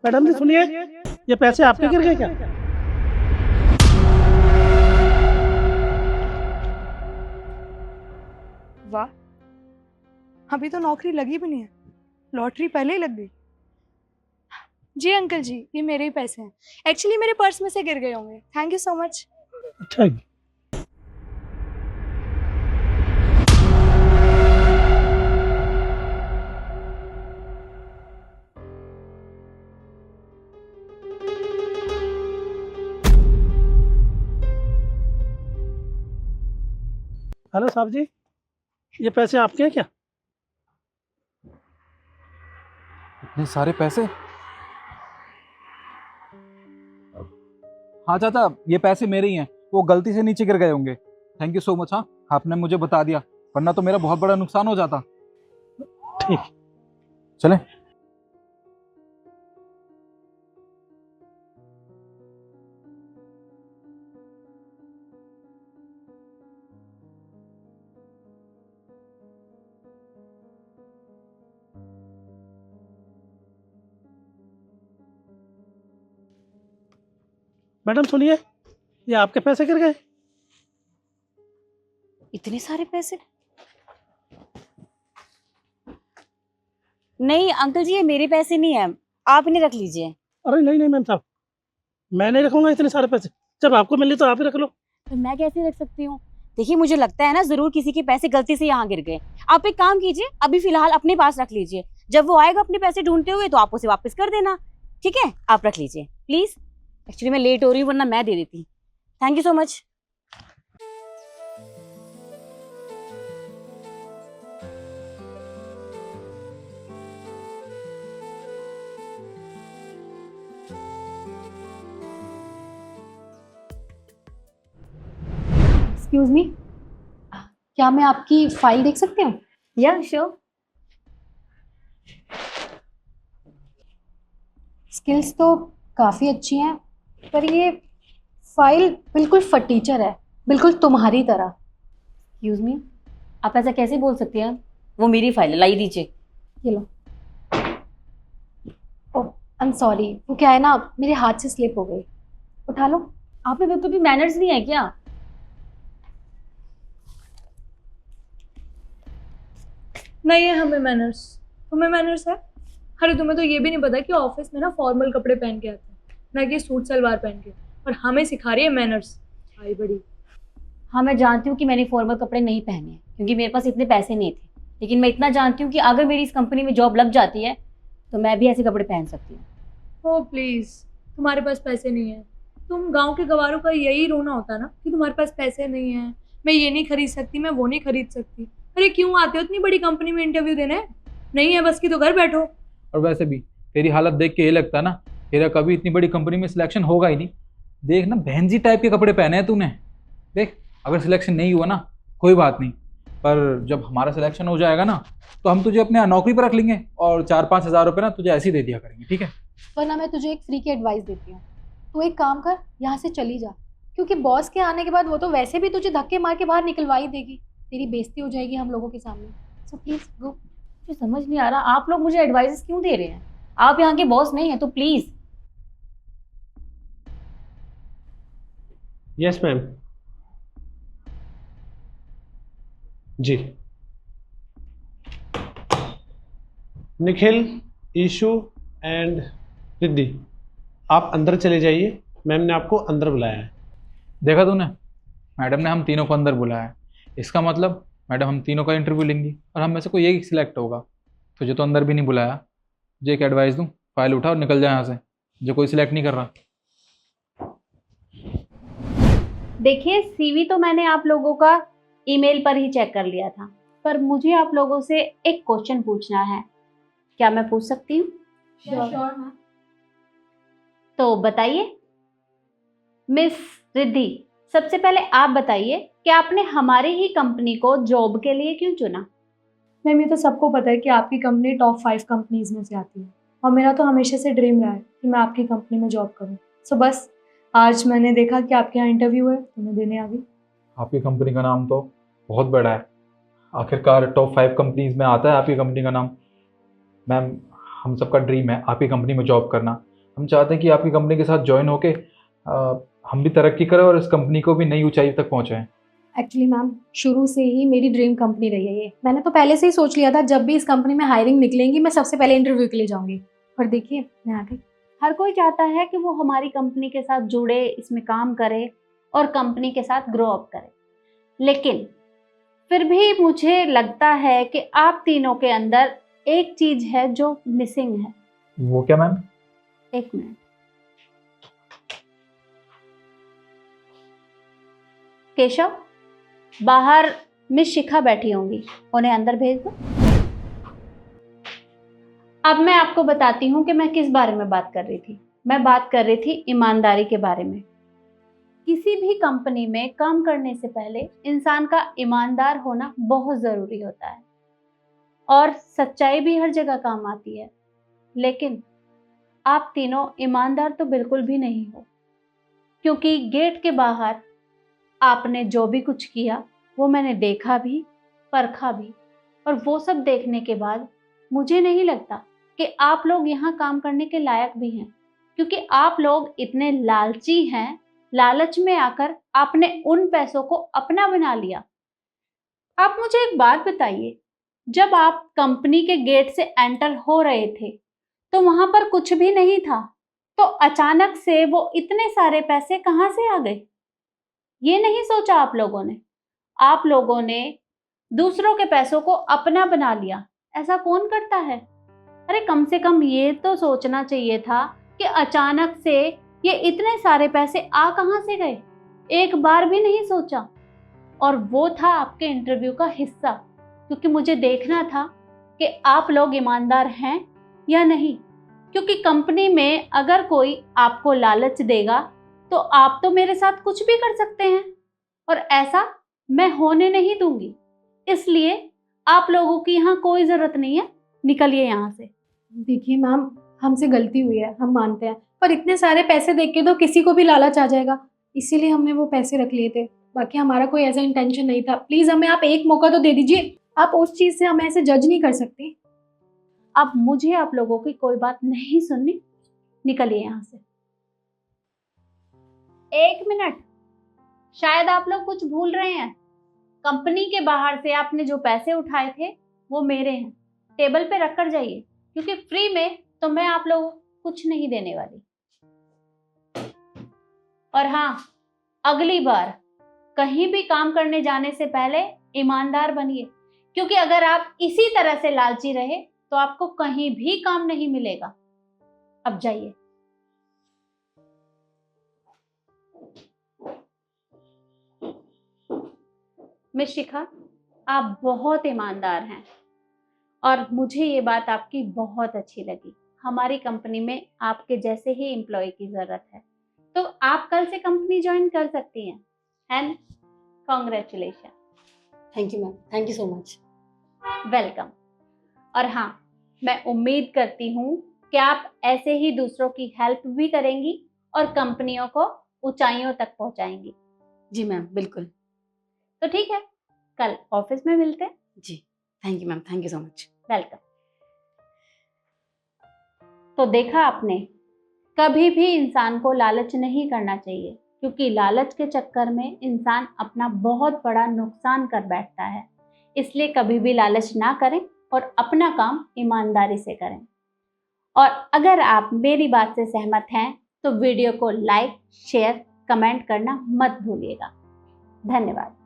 Madam जी सुनिए, ये पैसे आपके गिर गए क्या? वाह, अभी तो नौकरी लगी भी नहीं है, लॉटरी पहले ही लग गई। जी अंकल जी, ये मेरे ही पैसे हैं। एक्चुअली मेरे पर्स में से गिर गए होंगे। Thank you so much. अच्छा, हेलो साहब जी, ये पैसे आपके हैं क्या? इतने सारे पैसे? हाँ चाचा, ये पैसे मेरे ही हैं, वो गलती से नीचे गिर गए होंगे। Thank you so much. हाँ, आपने मुझे बता दिया, वरना तो मेरा बहुत बड़ा नुकसान हो जाता। ठीक। चलें। मैडम सुनिए, ये आपके पैसे गिर गए। इतने सारे पैसे? नहीं अंकल जी, ये मेरे पैसे नहीं है, आप इन्हें रख लीजिए। अरे नहीं नहीं मैम साहब, मैं नहीं रखूंगा इतने सारे पैसे। जब आपको मिले तो आप ही रख लो। तो मैं कैसे रख सकती हूँ? देखिए, मुझे लगता है ना जरूर किसी के पैसे गलती से यहाँ गिर गए। आप एक काम कीजिए, अभी फिलहाल अपने पास रख लीजिए। जब वो आएगा अपने पैसे ढूंढते हुए तो आप उसे वापस कर देना। ठीक है, आप रख लीजिए प्लीज। एक्चुअली मैं लेट हो रही हूँ, वरना मैं दे देती। Thank you so much. Excuse me, क्या मैं आपकी फाइल देख सकती हूँ? या श्योर। स्किल्स तो काफ़ी अच्छी हैं, पर ये फाइल बिल्कुल फटीचर है, बिल्कुल तुम्हारी तरह। एक्सक्यूज मी, आप ऐसा कैसे बोल सकती हैं? वो मेरी फाइल है, लाई दीजिए। ये लो। ओह आई एम सॉरी, वो क्या है ना, मेरे हाथ से स्लिप हो गई। उठा लो। आप में बिल्कुल भी मैनर्स नहीं है क्या? नहीं है हमें मैनर्स। तुम्हें मैनर्स है? अरे तुम्हें तो ये भी नहीं पता कि ऑफिस में ना फॉर्मल कपड़े पहन के आते हैं, ना कि सूट सलवार पहन के। और हमें सिखा रही है मैनर्स। आई बड़ी। हाँ, मैं जानती हूँ कि मैंने फॉर्मल कपड़े नहीं पहने हैं क्योंकि मेरे पास इतने पैसे नहीं थे, लेकिन मैं इतना जानती हूँ कि अगर मेरी इस कंपनी में जॉब लग जाती है तो मैं भी ऐसे कपड़े पहन सकती हूँ। ओ प्लीज, तुम्हारे पास पैसे नहीं है। तुम गांव के गवारों का यही रोना होता ना कि तुम्हारे पास पैसे नहीं है, मैं ये नहीं खरीद सकती, मैं वो नहीं खरीद सकती। अरे क्यों आते हो इतनी बड़ी कंपनी में इंटरव्यू देने? नहीं है बस की तो घर बैठो। और वैसे भी तेरी हालत देख के ये लगता है ना, तेरा कभी इतनी बड़ी कंपनी में सिलेक्शन होगा ही नहीं। देख ना, बहन जी टाइप के कपड़े पहने हैं तूने। देख, अगर सिलेक्शन नहीं हुआ ना कोई बात नहीं, पर जब हमारा सिलेक्शन हो जाएगा ना तो हम तुझे अपने नौकरी पर रख लेंगे और 4-5 हज़ार रुपये ना तुझे ऐसे ही दे दिया करेंगे। ठीक है? वरना मैं तुझे एक फ्री की एडवाइस देती हूँ, तू एक काम कर, यहाँ से चली जा, क्योंकि बॉस के आने के बाद वो तो वैसे भी तुझे धक्के मार के बाहर निकलवा ही देगी, तेरी बेइज्जती हो जाएगी हम लोगों के सामने। So please go. मुझे समझ नहीं आ रहा आप लोग मुझे एडवाइस क्यों दे रहे हैं? आप यहाँ के बॉस नहीं है तो प्लीज। Yes ma'am. जी। निखिल, ईशु एंड रिद्धि, आप अंदर चले जाइए। मैम ने आपको अंदर बुलाया है। देखा तूने, मैडम ने हम तीनों को अंदर बुलाया है। इसका मतलब मैडम हम तीनों का इंटरव्यू लेंगी और हम में से कोई एक सिलेक्ट होगा। तुझे तो अंदर भी नहीं बुलाया। तुझे एक एडवाइस दूँ, फाइल उठा और निकल जाए यहाँ से। जो कोई सिलेक्ट नहीं कर रहा। देखिए, सीवी तो मैंने आप लोगों का ईमेल पर ही चेक कर लिया था, पर मुझे आप लोगों से एक क्वेश्चन पूछना है। क्या मैं पूछ सकती हूँ? Sure ma'am. तो बताइए। मिस रिद्धि, सबसे पहले आप बताइए कि आपने हमारी ही कंपनी को जॉब के लिए क्यों चुना? मैम ये तो सबको पता है कि आपकी कंपनी टॉप 5 कंपनीज में से आती है, और मेरा तो हमेशा से ड्रीम रहा है कि मैं आपकी कंपनी में जॉब करूं। सो बस आज मैंने देखा कि आपके यहाँ इंटरव्यू है तो मैं देने आ गई। आपकी कंपनी का नाम तो बहुत बड़ा है, आखिरकार टॉप 5 कंपनीज में आता है आपकी कंपनी का नाम। मैम, हम सबका ड्रीम है आपकी कंपनी में जॉब करना, हम चाहते हैं कि आपकी कंपनी के साथ ज्वाइन होके हम भी तरक्की करें और इस कंपनी को भी नई ऊंचाई तक पहुंचाएं। एक्चुअली मैम, शुरू से ही मेरी ड्रीम कंपनी रही है ये। मैंने तो पहले से ही सोच लिया था जब भी इस कंपनी में हायरिंग निकलेंगी मैं सबसे पहले इंटरव्यू के लिए जाऊंगी, और देखिए मैं आ गई। हर कोई चाहता है कि वो हमारी कंपनी के साथ जुड़े, इसमें काम करे और कंपनी के साथ ग्रो अप करे, लेकिन फिर भी मुझे लगता है कि आप तीनों के अंदर एक चीज है जो मिसिंग है। वो क्या मैम? एक मिनट। केशव, बाहर मिस शिखा बैठी होंगी, उन्हें अंदर भेज दो। अब मैं आपको बताती हूँ कि मैं किस बारे में बात कर रही थी। मैं बात कर रही थी ईमानदारी के बारे में। किसी भी कंपनी में काम करने से पहले इंसान का ईमानदार होना बहुत ज़रूरी होता है, और सच्चाई भी हर जगह काम आती है, लेकिन आप तीनों ईमानदार तो बिल्कुल भी नहीं हो, क्योंकि गेट के बाहर आपने जो भी कुछ किया वो मैंने देखा भी, परखा भी, और वो सब देखने के बाद मुझे नहीं लगता कि आप लोग यहाँ काम करने के लायक भी हैं, क्योंकि आप लोग इतने लालची हैं। लालच में आकर आपने उन पैसों को अपना बना लिया। आप मुझे एक बात बताइए, जब आप कंपनी के गेट से एंटर हो रहे थे तो वहां पर कुछ भी नहीं था, तो अचानक से वो इतने सारे पैसे कहाँ से आ गए? ये नहीं सोचा आप लोगों ने? आप लोगों ने दूसरों के पैसों को अपना बना लिया। ऐसा कौन करता है? अरे कम से कम ये तो सोचना चाहिए था कि अचानक से ये इतने सारे पैसे आ कहाँ से गए। एक बार भी नहीं सोचा। और वो था आपके इंटरव्यू का हिस्सा, क्योंकि मुझे देखना था कि आप लोग ईमानदार हैं या नहीं। क्योंकि कंपनी में अगर कोई आपको लालच देगा तो आप तो मेरे साथ कुछ भी कर सकते हैं, और ऐसा मैं होने नहीं दूंगी। इसलिए आप लोगों की यहाँ कोई ज़रूरत नहीं है, निकलिए यहाँ से। देखिए मैम, हमसे गलती हुई है, हम मानते हैं, पर इतने सारे पैसे देख के तो किसी को भी लालच आ जाएगा, इसीलिए हमने वो पैसे रख लिए थे। बाकी हमारा कोई ऐसा इंटेंशन नहीं था। प्लीज़ हमें आप एक मौका तो दे दीजिए। आप उस चीज़ से हमें ऐसे जज नहीं कर सकते। अब मुझे आप लोगों की कोई बात नहीं सुननी, निकलिए यहाँ से। एक मिनट, शायद आप लोग कुछ भूल रहे हैं। कंपनी के बाहर से आपने जो पैसे उठाए थे वो मेरे हैं, टेबल पे रख कर जाइए, क्योंकि फ्री में तो मैं आप लोगों को कुछ नहीं देने वाली। और हाँ, अगली बार कहीं भी काम करने जाने से पहले ईमानदार बनिए, क्योंकि अगर आप इसी तरह से लालची रहे तो आपको कहीं भी काम नहीं मिलेगा। अब जाइए। मिस शिखा, आप बहुत ईमानदार हैं और मुझे ये बात आपकी बहुत अच्छी लगी। हमारी कंपनी में आपके जैसे ही एम्प्लॉय की ज़रूरत है, तो आप कल से कंपनी ज्वाइन कर सकती हैं। And congratulation. Thank you ma'am, thank you so much. Welcome. और हाँ, मैं उम्मीद करती हूँ कि आप ऐसे ही दूसरों की हेल्प भी करेंगी और कंपनियों को ऊंचाइयों तक पहुंचाएंगी। जी मैम, बिल्कुल। तो ठीक है, कल ऑफिस में मिलते हैं। जी, thank you ma'am, thank you so much. Welcome. तो देखा आपने, कभी भी इंसान को लालच नहीं करना चाहिए, क्योंकि लालच के चक्कर में इंसान अपना बहुत बड़ा नुकसान कर बैठता है। इसलिए कभी भी लालच ना करें और अपना काम ईमानदारी से करें। और अगर आप मेरी बात से सहमत हैं तो वीडियो को लाइक, शेयर, कमेंट करना मत भूलिएगा। धन्यवाद।